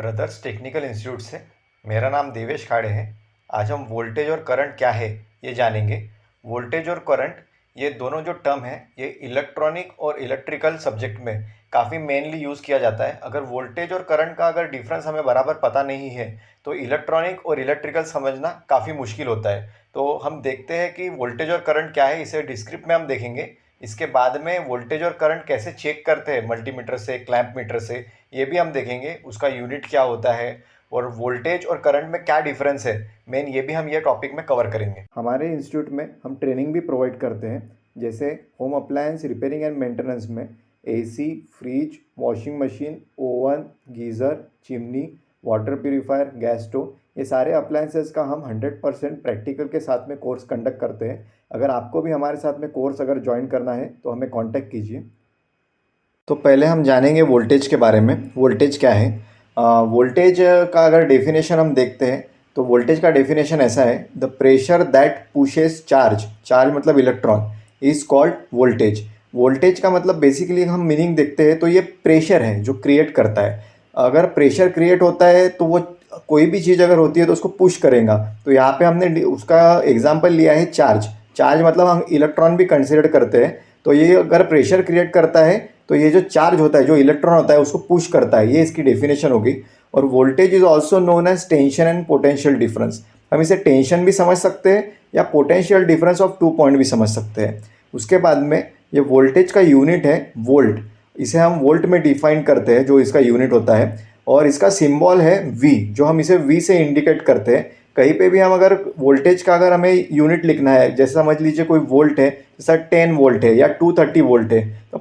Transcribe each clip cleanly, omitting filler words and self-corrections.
Brothers technical institute से। मेरा नाम देवेश खाड़े है। आज हम वोल्टेज और करंट क्या है ये जानेंगे। वोल्टेज और करंट ये दोनों जो टर्म है ये इलेक्ट्रॉनिक और इलेक्ट्रिकल सब्जेक्ट में काफ़ी मेनली यूज़ किया जाता है। अगर वोल्टेज और करंट का अगर डिफरेंस हमें बराबर पता नहीं है तो इलेक्ट्रॉनिक और इलेक्ट्रिकल समझना काफ़ी मुश्किल होता है। तो हम देखते हैं कि वोल्टेज और करंट क्या है, इसे डिस्क्रिप्ट में हम देखेंगे। इसके बाद में वोल्टेज और करंट कैसे चेक करते हैं मल्टीमीटर से, क्लैंप मीटर से, ये भी हम देखेंगे। उसका यूनिट क्या होता है और वोल्टेज और करंट में क्या डिफरेंस है, मेन ये भी हम ये टॉपिक में कवर करेंगे। हमारे इंस्टीट्यूट में हम ट्रेनिंग भी प्रोवाइड करते हैं, जैसे home appliance repairing and maintenance में AC, fridge, washing machine, oven, geyser, chimney, water purifier, gas stove, ये सारे अप्लायंसेस का हम 100% प्रैक्टिकल के साथ में कोर्स कंडक्ट करते हैं। अगर आपको भी हमारे साथ में कोर्स अगर ज्वाइन करना है तो हमें कांटेक्ट कीजिए। तो पहले हम जानेंगे वोल्टेज के बारे में। वोल्टेज क्या है? वोल्टेज का अगर डेफिनेशन हम देखते हैं तो वोल्टेज का डेफिनेशन ऐसा है, the pressure that pushes charge, charge मतलब electron, is called voltage. Voltage का मतलब बेसिकली हम मीनिंग देखते हैं तो ये प्रेशर है जो क्रिएट करता है। अगर प्रेशर क्रिएट होता है तो वो कोई भी चीज़ अगर होती है तो उसको पुश करेगा। तो यहाँ पे हमने उसका एग्जाम्पल लिया है चार्ज। चार्ज मतलब हम इलेक्ट्रॉन भी कंसिडर करते हैं। तो ये अगर प्रेशर क्रिएट करता है तो ये जो चार्ज होता है, जो इलेक्ट्रॉन होता है, उसको पुश करता है। ये इसकी डेफिनेशन होगी। और voltage is also known as tension and potential difference. हम इसे टेंशन भी समझ सकते हैं या पोटेंशियल डिफरेंस ऑफ 2 पॉइंट भी समझ सकते हैं। उसके बाद में ये वोल्टेज का यूनिट है वोल्ट। इसे हम वोल्ट में डिफाइन करते हैं, जो इसका यूनिट होता है। और इसका सिंबल है वी, जो हम इसे वी से इंडिकेट करते हैं। कहीं पे भी हम अगर वोल्टेज का अगर हमें यूनिट लिखना है, जैसे समझ लीजिए कोई वोल्ट है, जैसा 10 वोल्ट है या 230 वोल्ट है, तो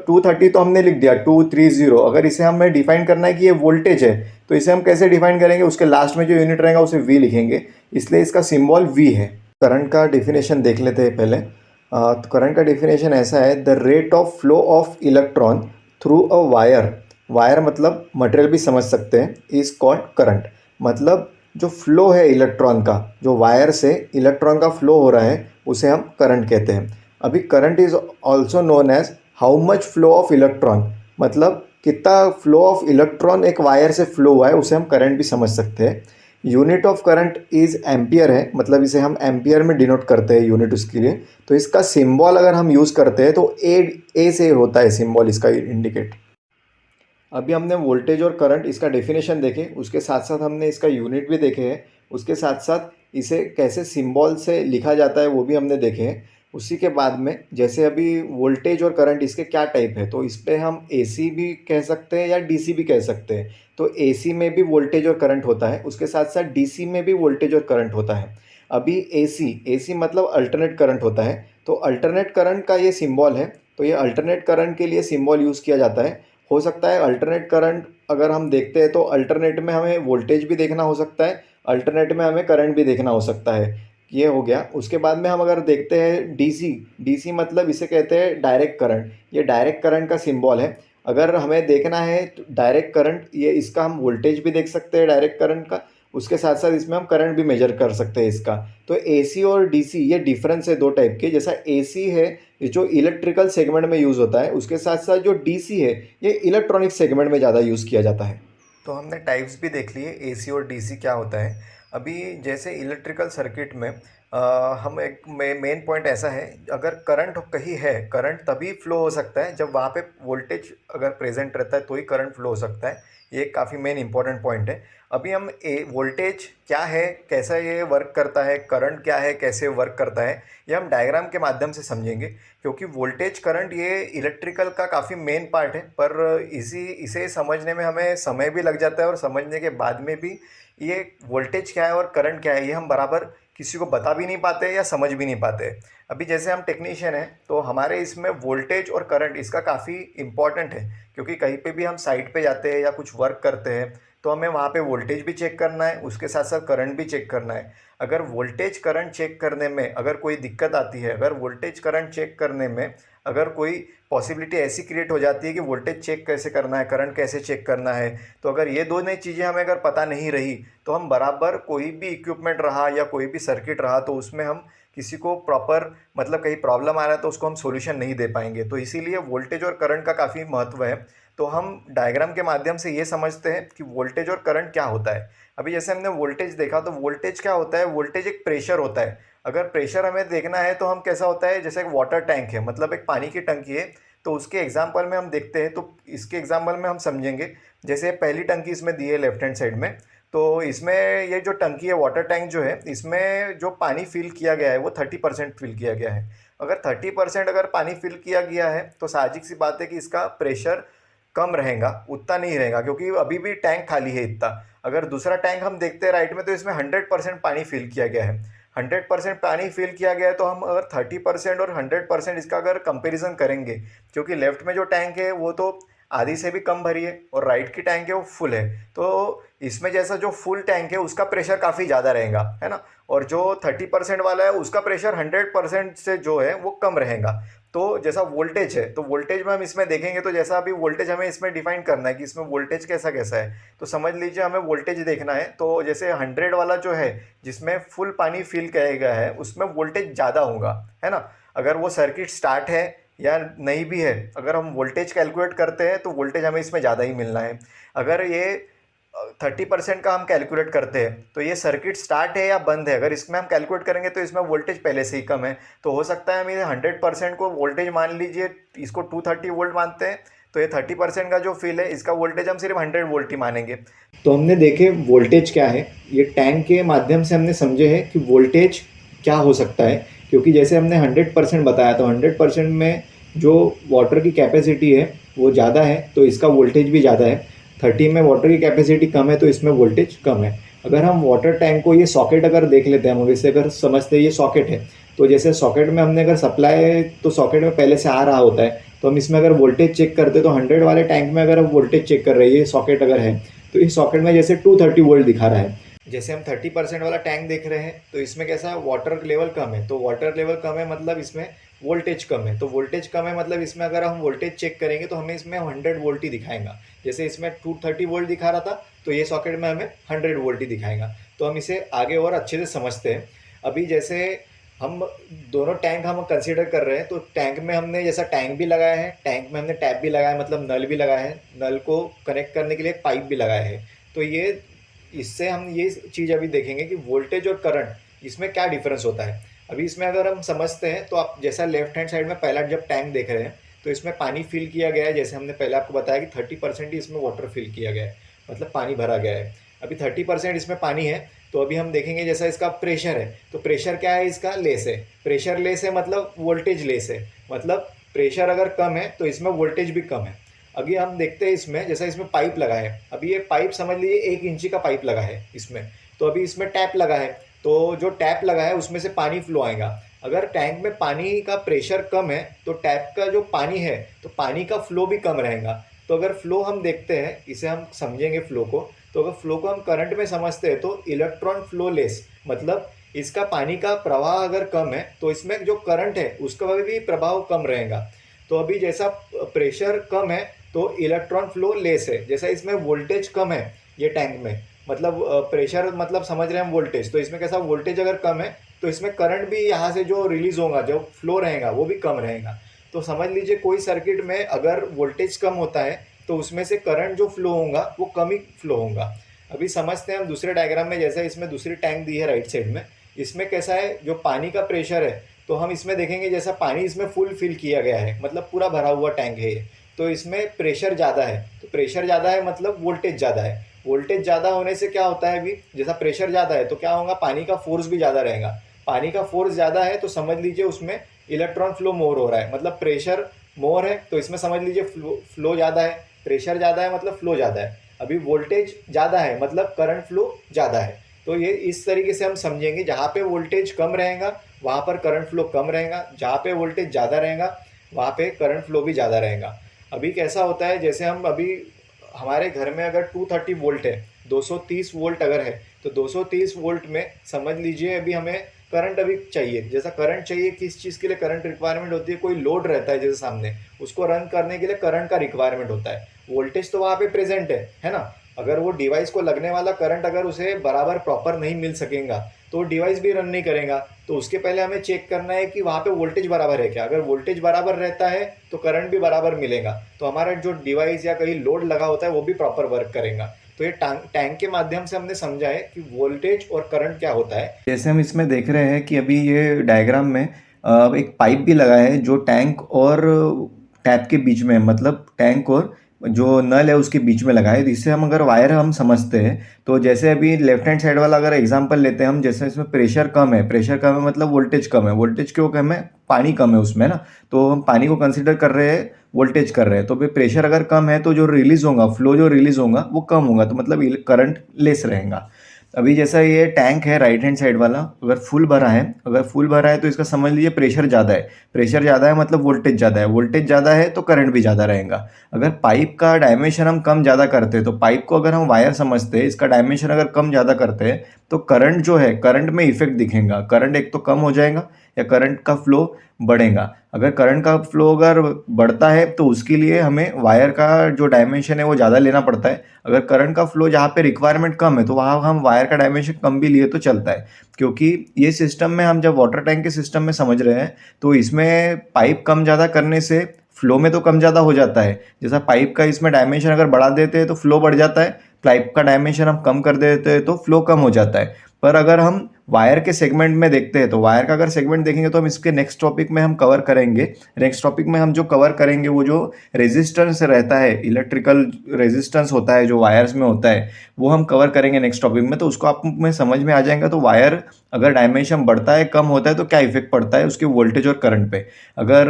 230 तो हमने लिख दिया 230। अगर इसे हमें डिफाइन करना है कि ये वोल्टेज है तो इसे हम कैसे डिफाइन करेंगे? उसके लास्ट में जो यूनिट रहेगा उसे वी लिखेंगे, इसलिए इसका सिंबल वी है। करंट का डिफिनेशन देख लेते हैं पहले। तो करंट का डिफिनेशन ऐसा है, the rate of flow of electron through a wire, wire मतलब मटेरियल भी समझ सकते हैं, इज कॉल्ड करंट। मतलब जो फ्लो है इलेक्ट्रॉन का, जो वायर से इलेक्ट्रॉन का फ्लो हो रहा है, उसे हम करंट कहते हैं। अभी current is also known as how much flow of electron, मतलब कितना फ्लो ऑफ इलेक्ट्रॉन एक वायर से फ्लो हुआ है, उसे हम करंट भी समझ सकते हैं। Unit of current is ampere है, मतलब इसे हम एम्पियर में डिनोट करते हैं यूनिट उसके लिए। तो इसका सिंबल अगर हम यूज़ करते हैं तो ए से होता है सिंबल इसका इंडिकेट। अभी हमने वोल्टेज और करंट इसका डेफिनेशन देखे, उसके साथ साथ हमने इसका यूनिट भी देखे हैं, उसके साथ साथ इसे कैसे सिंबल से लिखा जाता है वो भी हमने देखे हैं। उसी के बाद में जैसे अभी वोल्टेज और करंट इसके क्या टाइप है, तो इस पर हम एसी भी कह सकते हैं या डीसी भी कह सकते हैं। तो एसी में भी वोल्टेज और करंट होता है, उसके साथ साथ डीसी में भी वोल्टेज और करंट होता है। अभी एसी मतलब अल्टरनेट करंट होता है। तो अल्टरनेट करंट का ये सिंबल है, तो ये अल्टरनेट करंट के लिए सिंबल यूज़ किया जाता है। हो सकता है अल्टरनेट करंट अगर हम देखते हैं तो अल्टरनेट में हमें वोल्टेज भी देखना हो सकता है, अल्टरनेट में हमें करंट भी देखना हो सकता है। ये हो गया। उसके बाद में हम अगर देखते हैं डीसी, डीसी मतलब इसे कहते हैं डायरेक्ट करंट। ये डायरेक्ट करंट का सिंबल है। अगर हमें देखना है तो डायरेक्ट करंट, ये इसका हम वोल्टेज भी देख सकते हैं डायरेक्ट करंट का, उसके साथ साथ इसमें हम करंट भी मेजर कर सकते हैं इसका। तो एसी और डीसी ये डिफरेंस है दो टाइप के। जैसा एसी है ये जो इलेक्ट्रिकल सेगमेंट में यूज़ होता है, उसके साथ साथ जो डीसी है ये इलेक्ट्रॉनिक सेगमेंट में ज़्यादा यूज़ किया जाता है। तो हमने टाइप्स भी देख लिए एसी और डीसी क्या होता है। अभी जैसे इलेक्ट्रिकल सर्किट में हम एक मेन पॉइंट ऐसा है, अगर करंट कहीं है, करंट तभी फ्लो हो सकता है जब वहाँ पे वोल्टेज अगर प्रेजेंट रहता है तो ही करंट फ्लो हो सकता है। ये काफ़ी मेन इंपॉर्टेंट पॉइंट है। अभी हम वोल्टेज क्या है, कैसा ये वर्क करता है, करंट क्या है, कैसे वर्क करता है, ये हम डायग्राम के माध्यम से समझेंगे। क्योंकि वोल्टेज करंट ये इलेक्ट्रिकल का काफ़ी मेन पार्ट है, पर इसे समझने में हमें समय भी लग जाता है और समझने के बाद में भी ये वोल्टेज क्या है और करंट क्या है ये हम बराबर किसी को बता भी नहीं पाते या समझ भी नहीं पाते। अभी जैसे हम टेक्नीशियन हैं तो हमारे इसमें वोल्टेज और करंट इसका काफ़ी इम्पॉर्टेंट है। क्योंकि कहीं पे भी हम साइट पे जाते हैं या कुछ वर्क करते हैं तो हमें वहाँ पे वोल्टेज भी चेक करना है, उसके साथ साथ करंट भी चेक करना है। अगर वोल्टेज करंट चेक करने में अगर कोई दिक्कत आती है, अगर वोल्टेज करंट चेक करने में अगर कोई पॉसिबिलिटी ऐसी क्रिएट हो जाती है कि वोल्टेज चेक कैसे करना है, करंट कैसे चेक करना है, तो अगर ये दोनों चीज़ें हमें अगर पता नहीं रही तो हम बराबर कोई भी इक्विपमेंट रहा या कोई भी सर्किट रहा तो उसमें हम किसी को प्रॉपर, मतलब कहीं प्रॉब्लम आ रहा है तो उसको हम सॉल्यूशन नहीं दे पाएंगे। तो इसीलिए वोल्टेज और करंट का काफ़ी महत्व है। तो हम डायग्राम के माध्यम से ये समझते हैं कि वोल्टेज और करंट क्या होता है। अभी जैसे हमने वोल्टेज देखा, तो वोल्टेज क्या होता है, वोल्टेज एक प्रेशर होता है। अगर प्रेशर हमें देखना है तो हम कैसा होता है, जैसे एक वाटर टैंक है, मतलब एक पानी की टंकी है, तो उसके एग्जाम्पल में हम देखते हैं, तो इसके एग्जाम्पल में हम समझेंगे। जैसे पहली टंकी इसमें दी है लेफ्ट हैंड साइड में, तो इसमें ये जो टंकी है, वाटर टैंक जो है, इसमें जो पानी फिल किया गया है वो 30% फिल किया गया है। अगर 30% अगर पानी फिल किया गया है तो साहजिक सी बात है कि इसका प्रेशर कम रहेगा, उतना नहीं रहेगा, क्योंकि अभी भी टैंक खाली है इतना। अगर दूसरा टैंक हम देखते हैं राइट में, तो इसमें 100% पानी फिल किया गया है। 100% पानी फिल किया गया है, तो हम अगर 30% और 100% इसका अगर कंपेरिजन करेंगे, क्योंकि लेफ्ट में जो टैंक है वो तो आधी से भी कम भरी है और राइट की टैंक है वो फुल है, तो इसमें जैसा जो फुल टैंक है उसका प्रेशर काफ़ी ज़्यादा रहेगा, है ना। और जो 30% वाला है उसका प्रेशर 100% से जो है वो कम रहेगा। तो जैसा वोल्टेज है, तो वोल्टेज में हम इसमें देखेंगे, तो जैसा अभी वोल्टेज हमें इसमें डिफाइन करना है कि इसमें वोल्टेज कैसा कैसा है, तो समझ लीजिए हमें वोल्टेज देखना है। तो जैसे 100 वाला जो है, जिसमें फुल पानी फिल किया गया है, उसमें वोल्टेज ज़्यादा होगा, है ना। अगर वो सर्किट स्टार्ट है या नहीं भी है, अगर हम वोल्टेज कैलकुलेट करते हैं तो वोल्टेज हमें इसमें ज़्यादा ही मिलना है। अगर ये 30% का हम कैलकुलेट करते हैं, तो ये सर्किट स्टार्ट है या बंद है, अगर इसमें हम कैलकुलेट करेंगे तो इसमें वोल्टेज पहले से ही कम है। तो हो सकता है हम ये 100% को वोल्टेज मान लीजिए, इसको 230 वोल्ट मानते हैं, तो ये 30% का जो फिल है इसका वोल्टेज हम सिर्फ 100 वोल्ट ही मानेंगे। तो हमने देखे वोल्टेज क्या है, ये टैंक के माध्यम से हमने समझे है कि वोल्टेज क्या हो सकता है। क्योंकि जैसे हमने 100% बताया, तो 100% में जो वाटर की कैपेसिटी है वो ज़्यादा है, तो इसका वोल्टेज भी ज़्यादा है। 30 में वाटर की कैपेसिटी कम है, तो इसमें वोल्टेज कम है। अगर हम वाटर टैंक को, ये सॉकेट अगर देख लेते हैं हम, इसे अगर समझते हैं ये सॉकेट है, तो जैसे सॉकेट में हमने अगर सप्लाई, तो सॉकेट में पहले से आ रहा होता है, तो हम इसमें अगर वोल्टेज चेक करते हैं, तो 100 वाले टैंक में अगर हम वोल्टेज चेक कर रहे हैं, ये सॉकेट अगर है, तो इस सॉकेट में जैसे 230 वोल्ट दिखा रहा है। जैसे हम 30% वाला टैंक देख रहे हैं, तो इसमें कैसा है, वाटर लेवल कम है, तो वाटर लेवल कम है मतलब इसमें वोल्टेज कम है, तो वोल्टेज कम है मतलब इसमें अगर हम वोल्टेज चेक करेंगे तो हमें इसमें 100 वोल्ट ही दिखाएगा। जैसे इसमें 230 वोल्ट दिखा रहा था, तो ये सॉकेट में हमें 100 वोल्ट ही दिखाएगा। तो हम इसे आगे और अच्छे से समझते हैं। अभी जैसे हम दोनों टैंक हम कंसीडर कर रहे हैं, तो टैंक में हमने जैसा टैंक भी लगाया है, टैंक में हमने टैप भी लगाया है, मतलब नल भी लगाया है, नल को कनेक्ट करने के लिए एक पाइप भी लगाया है। तो ये, इससे हम ये चीज़ अभी देखेंगे कि वोल्टेज और करंट इसमें क्या डिफरेंस होता है। अभी इसमें अगर हम समझते हैं, तो आप जैसा लेफ्ट हैंड साइड में पहला जब टैंक देख रहे हैं, तो इसमें पानी फिल किया गया है, जैसे हमने पहले आपको बताया कि 30% ही इसमें वाटर फिल किया गया है, मतलब पानी भरा गया है। अभी 30% इसमें पानी है, तो अभी हम देखेंगे जैसा इसका प्रेशर है, तो प्रेशर क्या है, इसका लेस है। प्रेशर लेस है मतलब वोल्टेज लेस है, मतलब प्रेशर अगर कम है तो इसमें वोल्टेज भी कम है। अभी हम देखते हैं इसमें, जैसा इसमें पाइप लगा है, अभी ये पाइप समझ लीजिए 1 इंची का पाइप लगा है इसमें, तो अभी इसमें टैप लगा है, तो जो टैप लगा है उसमें से पानी फ्लो आएगा। अगर टैंक में पानी का प्रेशर कम है, तो टैप का जो पानी है, तो पानी का फ्लो भी कम रहेगा। तो अगर फ्लो हम देखते हैं, इसे हम समझेंगे फ्लो को, तो अगर फ्लो को हम करंट में समझते हैं, तो इलेक्ट्रॉन फ्लो लेस, मतलब इसका पानी का प्रवाह अगर कम है, तो इसमें जो करंट है उसका भी प्रभाव कम रहेगा। तो अभी जैसा प्रेशर कम है, तो इलेक्ट्रॉन फ्लो लेस है। जैसा इसमें वोल्टेज कम है ये टैंक में, मतलब प्रेशर मतलब समझ रहे हैं हम वोल्टेज, तो इसमें कैसा, वोल्टेज अगर कम है तो इसमें करंट भी यहाँ से जो रिलीज होगा, जो फ्लो रहेगा वो भी कम रहेगा। तो समझ लीजिए कोई सर्किट में अगर वोल्टेज कम होता है, तो उसमें से करंट जो फ्लो होगा वो कम ही फ्लो होगा। अभी समझते हैं हम दूसरे डायग्राम में, जैसे इसमें दूसरी टैंक दी है राइट साइड में, इसमें कैसा है, जो पानी का प्रेशर है, तो हम इसमें देखेंगे जैसा पानी इसमें फुल फिल किया गया है, मतलब पूरा भरा हुआ टैंक है ये, तो इसमें प्रेशर ज़्यादा है, तो प्रेशर ज़्यादा है मतलब वोल्टेज ज़्यादा है। वोल्टेज ज़्यादा होने से क्या होता है, अभी जैसा प्रेशर ज़्यादा है तो क्या होगा, पानी का फोर्स भी ज़्यादा रहेगा। पानी का फोर्स ज़्यादा है तो समझ लीजिए उसमें इलेक्ट्रॉन फ्लो मोर हो रहा है, मतलब प्रेशर मोर है, तो इसमें समझ लीजिए फ्लो ज़्यादा है। प्रेशर ज़्यादा है मतलब फ्लो ज़्यादा है। अभी वोल्टेज ज़्यादा है मतलब करंट फ्लो ज़्यादा है। तो ये इस तरीके से हम समझेंगे, जहाँ पे वोल्टेज कम रहेगा वहाँ पर करंट फ्लो कम रहेगा, जहाँ पे वोल्टेज ज़्यादा रहेगा वहाँ पे करंट फ्लो भी ज़्यादा रहेगा। अभी कैसा होता है, जैसे हम अभी हमारे घर में अगर 230 वोल्ट है, 230 वोल्ट अगर है, तो 230 वोल्ट में समझ लीजिए अभी हमें करंट अभी चाहिए। जैसा करंट चाहिए, किस चीज़ के लिए करंट रिक्वायरमेंट होती है, कोई लोड रहता है जैसे सामने, उसको रन करने के लिए करंट का रिक्वायरमेंट होता है। वोल्टेज तो वहाँ पे प्रेजेंट है ना, अगर वो डिवाइस को लगने वाला करंट अगर उसे बराबर प्रॉपर नहीं मिल सकेगा तो वो डिवाइस भी रन नहीं करेगा। तो उसके पहले हमें चेक करना है कि वहाँ पे वोल्टेज बराबर है क्या। अगर वोल्टेज बराबर रहता है तो करंट भी बराबर मिलेगा, तो हमारा जो डिवाइस या कहीं लोड लगा होता है वो भी प्रॉपर वर्क करेगा। तो ये टैंक के माध्यम से हमने समझा है कि वोल्टेज और करंट क्या होता है। जैसे हम इसमें देख रहे हैं कि अभी ये डायग्राम में एक पाइप भी लगा है जो टैंक और टैप के बीच में है, मतलब टैंक और जो नल है उसके बीच में लगा है। इससे हम अगर वायर हम समझते हैं तो जैसे अभी लेफ्ट हैंड साइड वाला अगर एग्जांपल लेते हैं हम, जैसे इसमें प्रेशर कम है, प्रेशर कम है मतलब वोल्टेज कम है, वोल्टेज क्यों कम है, पानी कम है उसमें ना, तो हम पानी को कंसिडर कर रहे हैं, वोल्टेज कर रहे हैं, तो फिर प्रेशर अगर कम है तो जो रिलीज होगा, फ्लो जो रिलीज होगा वो कम होगा, तो मतलब करंट लेस रहेगा। अभी जैसा ये टैंक है राइट हैंड साइड वाला, अगर फुल भरा है, अगर फुल भरा है तो इसका समझ लीजिए प्रेशर ज़्यादा है, प्रेशर ज़्यादा है मतलब वोल्टेज ज़्यादा है, वोल्टेज ज़्यादा है तो करंट भी ज़्यादा रहेगा। अगर पाइप का डायमेंशन हम कम ज़्यादा करते हैं, तो पाइप को अगर हम वायर समझते हैं, इसका डायमेंशन अगर कम ज़्यादा करते हैं तो करंट जो है, करंट में इफेक्ट दिखेगा, करंट एक तो कम हो जाएगा या करंट का फ्लो बढ़ेगा। अगर करंट का फ्लो अगर बढ़ता है तो उसके लिए हमें वायर का जो डायमेंशन है वो ज़्यादा लेना पड़ता है। अगर करंट का फ्लो जहाँ पे रिक्वायरमेंट कम है तो वहाँ हम वायर का डायमेंशन कम भी लिए तो चलता है, क्योंकि ये सिस्टम में हम जब वाटर टैंक के सिस्टम में समझ रहे हैं तो इसमें पाइप कम ज़्यादा करने से फ्लो में तो कम ज़्यादा हो जाता है। जैसा पाइप का इसमें डायमेंशन अगर बढ़ा देते हैं तो फ्लो बढ़ जाता है, पाइप का डायमेंशन हम कम कर देते हैं तो फ्लो कम हो जाता है। पर अगर हम वायर के सेगमेंट में देखते हैं तो वायर का अगर सेगमेंट देखेंगे तो हम इसके नेक्स्ट टॉपिक में हम कवर करेंगे। नेक्स्ट टॉपिक में हम जो कवर करेंगे वो जो रेजिस्टेंस रहता है, इलेक्ट्रिकल रेजिस्टेंस होता है जो वायर्स में होता है, वो हम कवर करेंगे नेक्स्ट टॉपिक में। तो उसको आप में समझ में आ जाएगा तो वायर अगर डायमेंशन बढ़ता है कम होता है तो क्या इफेक्ट पड़ता है उसके वोल्टेज और करंट पे। अगर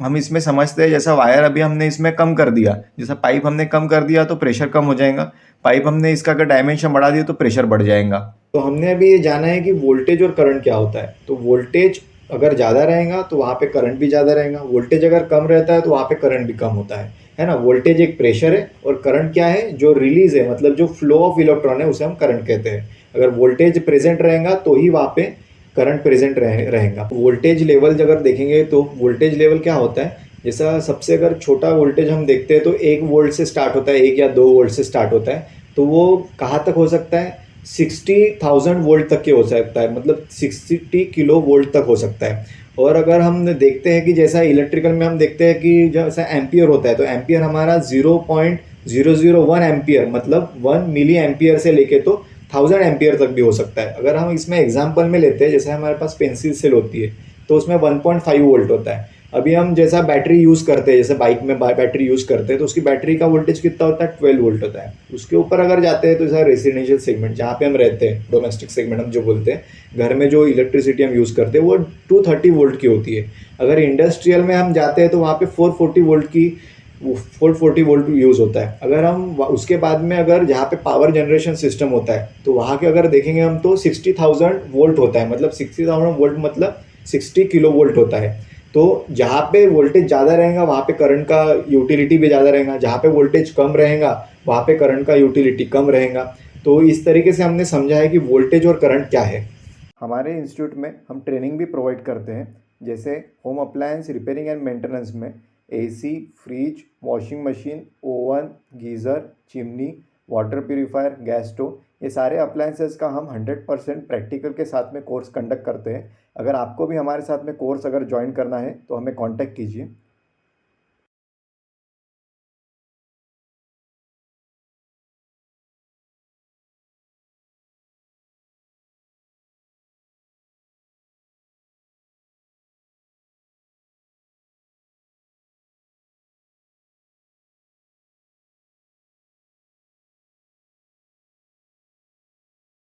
हम इसमें समझते हैं, जैसा वायर अभी हमने इसमें कम कर दिया, जैसा पाइप हमने कम कर दिया तो प्रेशर कम हो जाएगा, पाइप हमने इसका अगर डायमेंशन बढ़ा दिया तो प्रेशर बढ़ जाएगा। तो हमने अभी ये जाना है कि वोल्टेज और करंट क्या होता है। तो वोल्टेज अगर ज़्यादा रहेगा तो वहाँ पे करंट भी ज़्यादा रहेगा, वोल्टेज अगर कम रहता है तो वहाँ पे करंट भी कम होता है ना। वोल्टेज एक प्रेशर है और करंट क्या है, जो रिलीज है, मतलब जो फ्लो ऑफ इलेक्ट्रॉन है उसे हम करंट कहते हैं। अगर वोल्टेज प्रेजेंट रहेगा तो ही वहाँ पे करंट प्रेजेंट रहेगा। वोल्टेज लेवल अगर देखेंगे तो वोल्टेज लेवल क्या होता है, जैसा सबसे अगर छोटा वोल्टेज हम देखते हैं तो 1 वोल्ट से स्टार्ट होता है, 1 या 2 वोल्ट से स्टार्ट होता है। तो वो कहाँ तक हो सकता है, 60,000 वोल्ट तक के हो सकता है, मतलब 60 किलो वोल्ट तक हो सकता है। और अगर हम देखते हैं कि जैसा इलेक्ट्रिकल में हम देखते हैं कि जैसा एम्पियर होता है, तो एम्पियर हमारा 0.001 एम्पियर, मतलब 1 मिली एम्पियर से लेके तो 1000 एम्पियर तक भी हो सकता है। अगर हम इसमें एग्जाम्पल में लेते हैं, जैसे हमारे पास पेंसिल सेल होती है तो उसमें 1.5 वोल्ट होता है। अभी हम जैसा बैटरी यूज़ करते हैं, जैसे बाइक में बैटरी यूज़ करते हैं तो उसकी बैटरी का वोल्टेज कितना होता है, 12 वोल्ट होता है। उसके ऊपर अगर जाते हैं तो जैसा रेसिडेंशियल सेगमेंट जहाँ पे हम रहते हैं, डोमेस्टिक सेगमेंट हम जो बोलते हैं, घर में जो इलेक्ट्रिसिटी हम यूज़ करते हैं वो 230 वोल्ट की होती है। अगर इंडस्ट्रियल में हम जाते हैं तो वहाँ पे 440 वोल्ट यूज़ होता है। अगर हम उसके बाद में अगर जहाँ पे पावर जनरेशन सिस्टम होता है तो वहाँ के अगर देखेंगे हम तो 60,000 वोल्ट होता है, मतलब 60,000 वोल्ट मतलब 60 किलो वोल्ट होता है। तो जहाँ पे वोल्टेज ज़्यादा रहेगा वहाँ पे करंट का यूटिलिटी भी ज़्यादा रहेगा, जहाँ पे वोल्टेज कम रहेगा वहाँ पे करंट का यूटिलिटी कम रहेगा। तो इस तरीके से हमने समझा है कि वोल्टेज और करंट क्या है। हमारे इंस्टीट्यूट में हम ट्रेनिंग भी प्रोवाइड करते हैं, जैसे home appliance repairing and maintenance में AC, fridge, washing machine, oven, geyser, chimney, water purifier, gas stove, ये सारे अप्लायंसेस का हम 100% प्रैक्टिकल के साथ में कोर्स कंडक्ट करते हैं। अगर आपको भी हमारे साथ में कोर्स अगर ज्वाइन करना है तो हमें कांटेक्ट कीजिए।